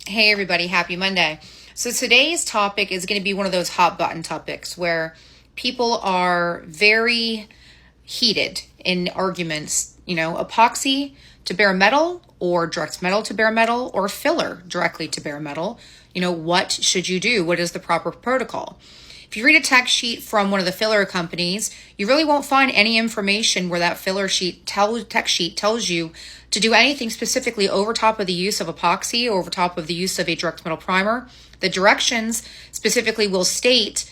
Hey everybody, happy Monday. So today's topic is going to be one of those hot button topics where people are very heated in arguments, epoxy to bare metal or direct metal to bare metal or filler directly to bare metal. What should you do? What is the proper protocol? If you read a tech sheet from one of the filler companies, you really won't find any information where that tech sheet tells you to do anything specifically over top of the use of epoxy or over top of the use of a direct metal primer. The directions specifically will state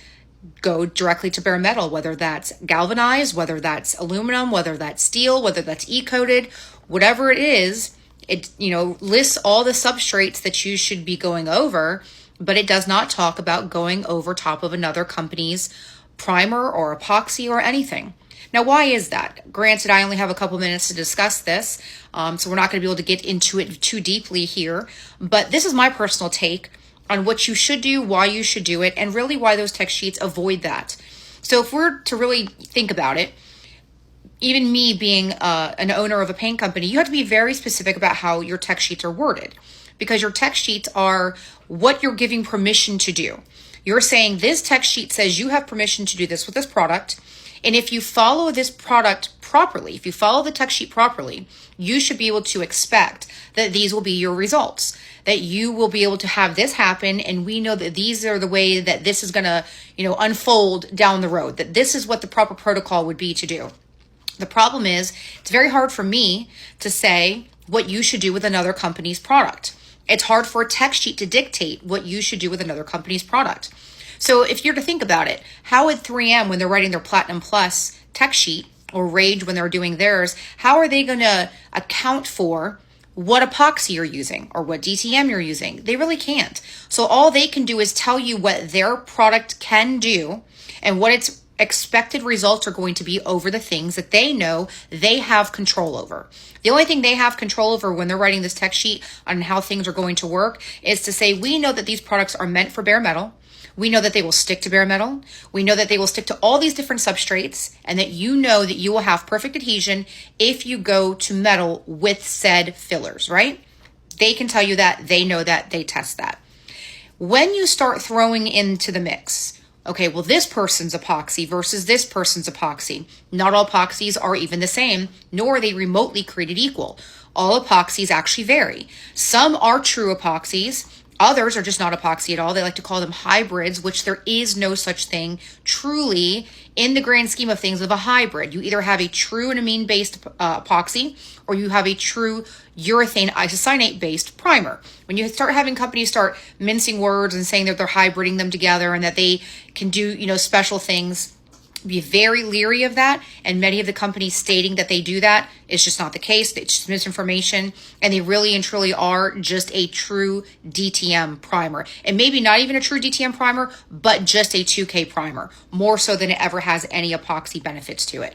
go directly to bare metal, whether that's galvanized, whether that's aluminum, whether that's steel, whether that's e-coated, whatever it is. It lists all the substrates that you should be going over, but it does not talk about going over top of another company's primer or epoxy or anything. Now, why is that? Granted, I only have a couple minutes to discuss this, so we're not going to be able to get into it too deeply here, but this is my personal take on what you should do, why you should do it, and really why those tech sheets avoid that. So if we're to really think about it, even me being an owner of a paint company, you have to be very specific about how your tech sheets are worded, because your tech sheets are what you're giving permission to do. You're saying this tech sheet says you have permission to do this with this product. And if you follow this product properly, if you follow the tech sheet properly, you should be able to expect that these will be your results, that you will be able to have this happen. And we know that these are the way that this is going to, unfold down the road, that this is what the proper protocol would be to do. The problem is it's very hard for me to say what you should do with another company's product. It's hard for a tech sheet to dictate what you should do with another company's product. So if you're to think about it, how would 3M, when they're writing their Platinum Plus tech sheet, or Rage when they're doing theirs, how are they going to account for what epoxy you're using or what DTM you're using? They really can't. So all they can do is tell you what their product can do and what its expected results are going to be over the things that they know they have control over. The only thing they have control over when they're writing this tech sheet on how things are going to work is to say, we know that these products are meant for bare metal. We know that they will stick to bare metal. We know that they will stick to all these different substrates, and that you know that you will have perfect adhesion if you go to metal with said fillers, right? They can tell you that, they know that, they test that. When you start throwing into the mix, okay, well, this person's epoxy versus this person's epoxy. Not all epoxies are even the same, nor are they remotely created equal. All epoxies actually vary. Some are true epoxies. Others are just not epoxy at all. They like to call them hybrids, which there is no such thing truly in the grand scheme of things of a hybrid. You either have a true and amine-based epoxy, or you have a true urethane isocyanate-based primer. When you start having companies start mincing words and saying that they're hybriding them together and that they can do, special things, be very leery of that. And many of the companies stating that they do that is just not the case. It's just misinformation. And they really and truly are just a true DTM primer. And maybe not even a true DTM primer, but just a 2K primer, more so than it ever has any epoxy benefits to it.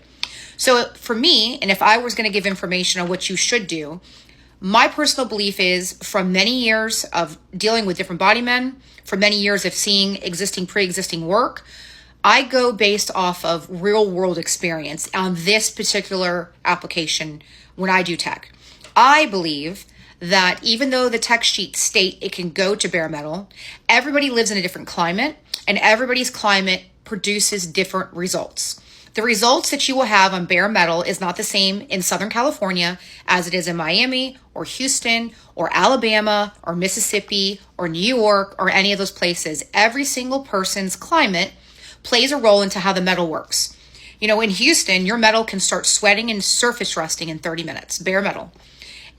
So for me, and if I was going to give information on what you should do, my personal belief is, from many years of dealing with different body men, from many years of seeing pre-existing work, I go based off of real world experience on this particular application when I do tech. I believe that even though the tech sheets state it can go to bare metal, everybody lives in a different climate, and everybody's climate produces different results. The results that you will have on bare metal is not the same in Southern California as it is in Miami or Houston or Alabama or Mississippi or New York or any of those places. Every single person's climate plays a role into how the metal works. In Houston, your metal can start sweating and surface rusting in 30 minutes, bare metal.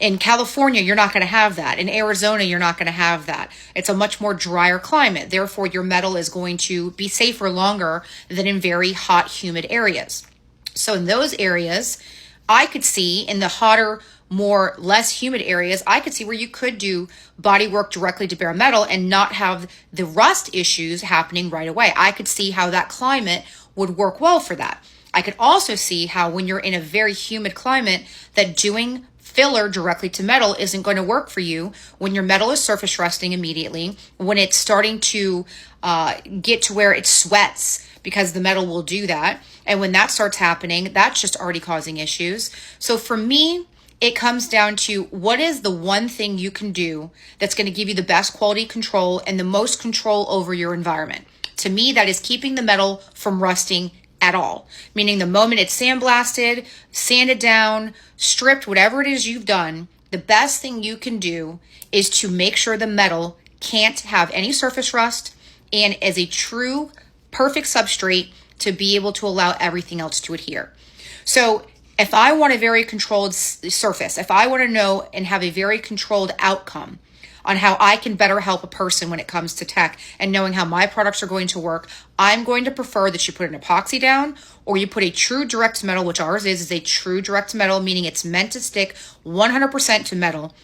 In California, you're not going to have that. In Arizona, you're not going to have that. It's a much more drier climate. Therefore, your metal is going to be safer longer than in very hot, humid areas. So in those areas, I could see in the hotter, less humid areas, I could see where you could do body work directly to bare metal and not have the rust issues happening right away. I could see how that climate would work well for that. I could also see how when you're in a very humid climate, that doing filler directly to metal isn't going to work for you when your metal is surface rusting immediately, when it's starting to get to where it sweats, because the metal will do that. And when that starts happening, that's just already causing issues. So for me, it comes down to what is the one thing you can do that's going to give you the best quality control and the most control over your environment. To me, that is keeping the metal from rusting at all. Meaning the moment it's sandblasted, sanded down, stripped, whatever it is you've done, the best thing you can do is to make sure the metal can't have any surface rust and is a true perfect substrate to be able to allow everything else to adhere. So if I want a very controlled surface, if I want to know and have a very controlled outcome on how I can better help a person when it comes to tech and knowing how my products are going to work, I'm going to prefer that you put an epoxy down or you put a true direct metal, which ours is a true direct metal, meaning it's meant to stick 100% to metal,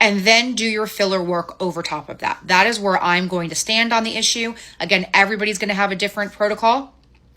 and then do your filler work over top of that. That is where I'm going to stand on the issue. Again, everybody's going to have a different protocol,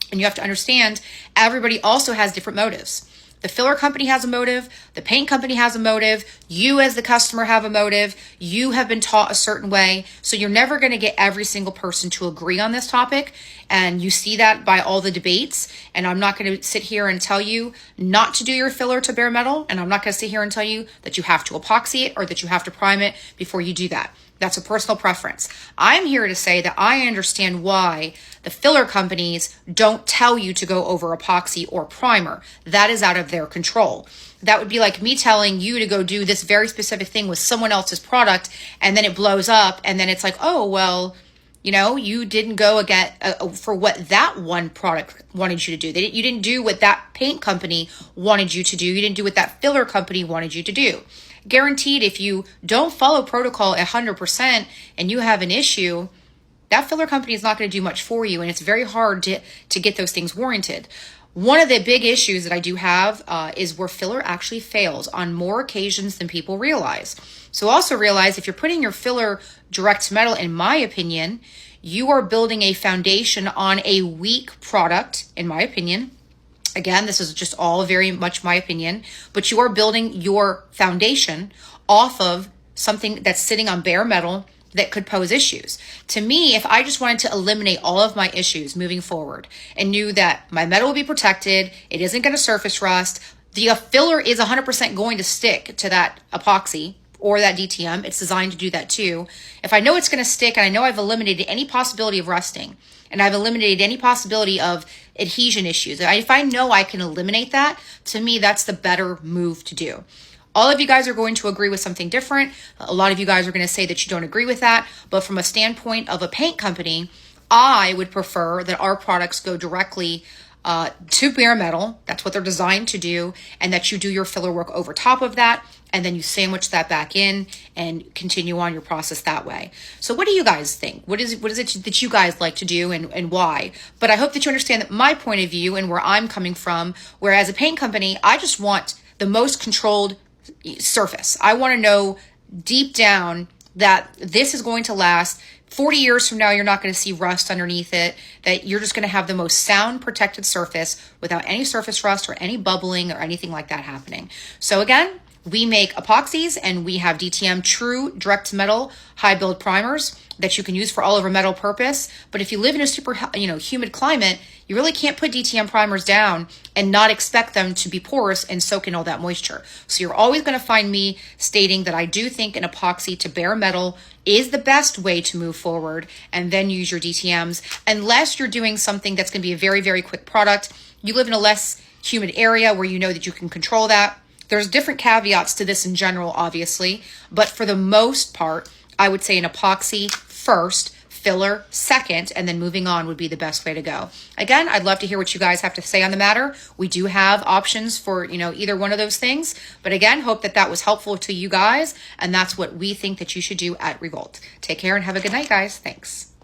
and you have to understand everybody also has different motives. The filler company has a motive. The paint company has a motive. You as the customer have a motive. You have been taught a certain way. So you're never going to get every single person to agree on this topic. And you see that by all the debates. And I'm not going to sit here and tell you not to do your filler to bare metal. And I'm not going to sit here and tell you that you have to epoxy it or that you have to prime it before you do that. That's a personal preference. I'm here to say that I understand why the filler companies don't tell you to go over epoxy or primer. That is out of their control. That would be like me telling you to go do this very specific thing with someone else's product, and then it blows up, and then it's like, oh, well, you know, you didn't go again for what that one product wanted you to do. You didn't do what that paint company wanted you to do. You didn't do what that filler company wanted you to do. Guaranteed, if you don't follow protocol 100% and you have an issue, that filler company is not going to do much for you, and it's very hard to get those things warranted. One of the big issues that I do have is where filler actually fails on more occasions than people realize. So also realize if you're putting your filler direct metal, in my opinion, you are building a foundation on a weak product, in my opinion. Again, this is just all very much my opinion, but you are building your foundation off of something that's sitting on bare metal that could pose issues. To me, if I just wanted to eliminate all of my issues moving forward and knew that my metal will be protected, it isn't going to surface rust, the filler is 100% going to stick to that epoxy or that DTM. It's designed to do that too. If I know it's going to stick and I know I've eliminated any possibility of rusting and I've eliminated any possibility of adhesion issues, if I know I can eliminate that, to me, that's the better move to do. All of you guys are going to agree with something different. A lot of you guys are going to say that you don't agree with that. But from a standpoint of a paint company, I would prefer that our products go directly to bare metal. That's what they're designed to do. And that you do your filler work over top of that. And then you sandwich that back in and continue on your process that way. So what do you guys think? What is it that you guys like to do and why? But I hope that you understand that my point of view and where I'm coming from, whereas a paint company, I just want the most controlled surface. I want to know deep down that this is going to last 40 years from now. You're not going to see rust underneath it, that you're just going to have the most sound protected surface without any surface rust or any bubbling or anything like that happening. So again, we make epoxies and we have DTM true direct metal high build primers that you can use for all over metal purpose. But if you live in a super humid climate, you really can't put DTM primers down and not expect them to be porous and soak in all that moisture. So you're always going to find me stating that I do think an epoxy to bare metal is the best way to move forward, and then use your DTMs unless you're doing something that's going to be a very, very quick product. You live in a less humid area where you know that you can control that. There's different caveats to this in general, obviously, but for the most part, I would say an epoxy first, filler second, and then moving on would be the best way to go. Again, I'd love to hear what you guys have to say on the matter. We do have options for, either one of those things, but again, hope that that was helpful to you guys, and that's what we think that you should do at Revolt. Take care and have a good night, guys. Thanks.